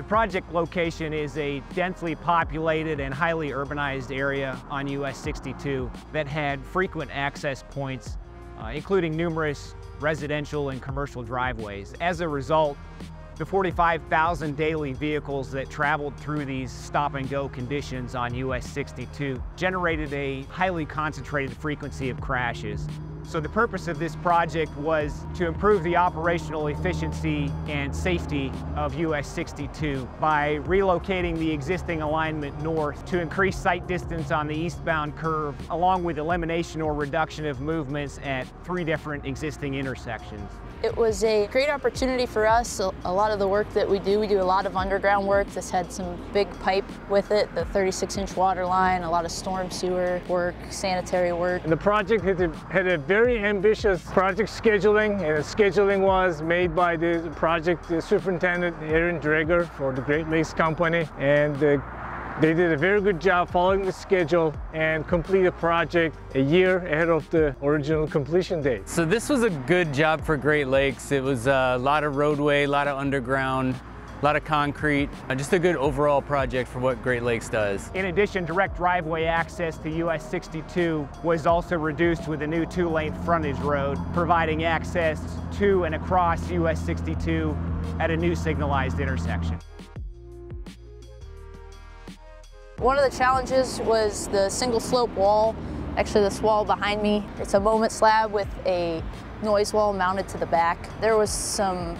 project location is a densely populated and highly urbanized area on US-62 that had frequent access points, including numerous residential and commercial driveways. As a result, the 45,000 daily vehicles that traveled through these stop-and-go conditions on US-62 generated a highly concentrated frequency of crashes. So the purpose of this project was to improve the operational efficiency and safety of US-62 by relocating the existing alignment north to increase sight distance on the eastbound curve, along with elimination or reduction of movements at 3 different existing intersections. It was a great opportunity for us. A lot of the work that we do a lot of underground work. This had some big pipe with it, the 36-inch water line, a lot of storm sewer work, sanitary work. The project had a very ambitious project scheduling, and the scheduling was made by the project superintendent, Aaron Dreger, for the Great Lakes Company, and they did a very good job following the schedule and complete the project a year ahead of the original completion date. So this was a good job for Great Lakes. It was a lot of roadway, a lot of underground, a lot of concrete, just a good overall project for what Great Lakes does. In addition, direct driveway access to US-62 was also reduced with a new 2-lane frontage road, providing access to and across US-62 at a new signalized intersection. One of the challenges was the single slope wall. Actually, this wall behind me, it's a moment slab with a noise wall mounted to the back. There was some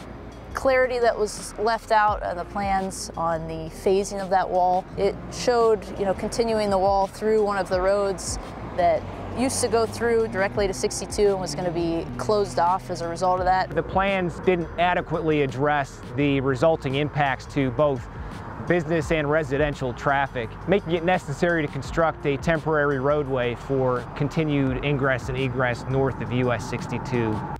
clarity that was left out in the plans on the phasing of that wall. It showed, continuing the wall through one of the roads that used to go through directly to 62 and was going to be closed off as a result of that. The plans didn't adequately address the resulting impacts to both business and residential traffic, making it necessary to construct a temporary roadway for continued ingress and egress north of US-62.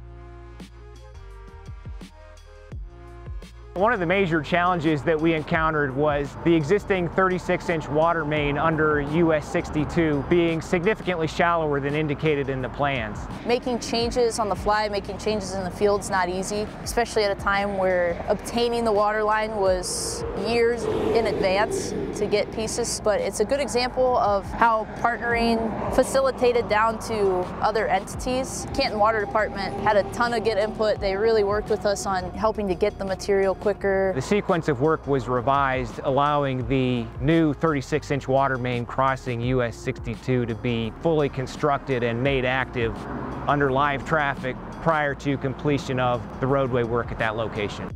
One of the major challenges that we encountered was the existing 36-inch water main under US-62 being significantly shallower than indicated in the plans. Making changes on the fly, making changes in the field is not easy, especially at a time where obtaining the water line was years in advance to get pieces. But it's a good example of how partnering facilitated down to other entities. Canton Water Department had a ton of good input. They really worked with us on helping to get the material quicker. The sequence of work was revised, allowing the new 36-inch water main crossing US-62 to be fully constructed and made active under live traffic prior to completion of the roadway work at that location.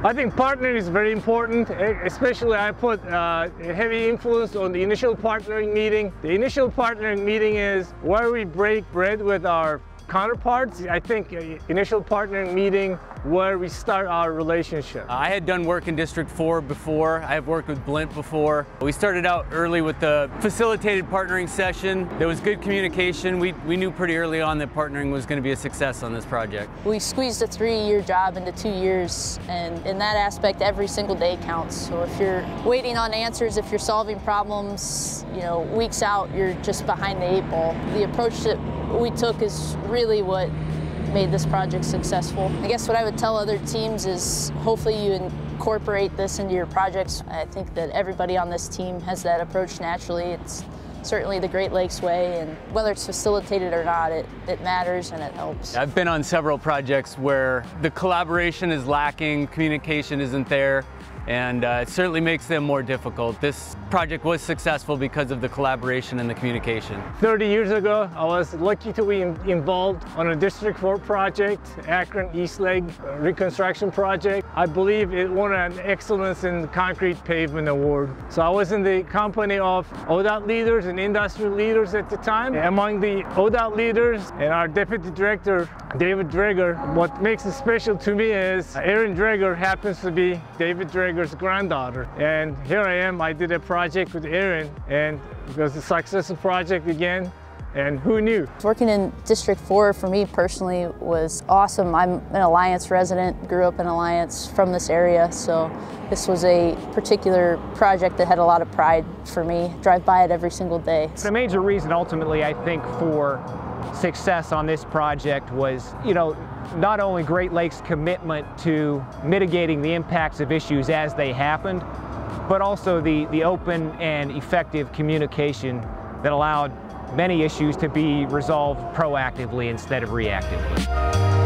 I think partnering is very important, especially I put a heavy influence on the initial partnering meeting. The initial partnering meeting is where we break bread with our counterparts. I think initial partnering meeting where we start our relationship. I had done work in District 4 before. I have worked with Blint before. We started out early with the facilitated partnering session. There was good communication. We knew pretty early on that partnering was going to be a success on this project. We squeezed a 3-year job into 2 years, and in that aspect, every single day counts. So if you're waiting on answers, if you're solving problems, weeks out, you're just behind the 8 ball. The approach that we took is really what made this project successful. I guess what I would tell other teams is hopefully you incorporate this into your projects. I think that everybody on this team has that approach naturally. It's certainly the Great Lakes way, and whether it's facilitated or not, it matters and it helps. I've been on several projects where the collaboration is lacking, communication isn't there, and it certainly makes them more difficult. This project was successful because of the collaboration and the communication. 30 years ago, I was lucky to be involved on a District 4 project, Akron East Leg reconstruction project. I believe it won an Excellence in Concrete Pavement Award. So I was in the company of ODOT leaders and industrial leaders at the time. Among the ODOT leaders and our Deputy Director, David Dreger, what makes it special to me is Aaron Dreger happens to be David Dreger's granddaughter. And here I am, I did a project with Aaron, and it was a successful project again. And who knew? Working in District 4 for me personally was awesome. I'm an Alliance resident, grew up in Alliance from this area, so this was a particular project that had a lot of pride for me. Drive by it every single day. The major reason ultimately I think for success on this project was, not only Great Lakes' commitment to mitigating the impacts of issues as they happened, but also the open and effective communication that allowed many issues to be resolved proactively instead of reactively.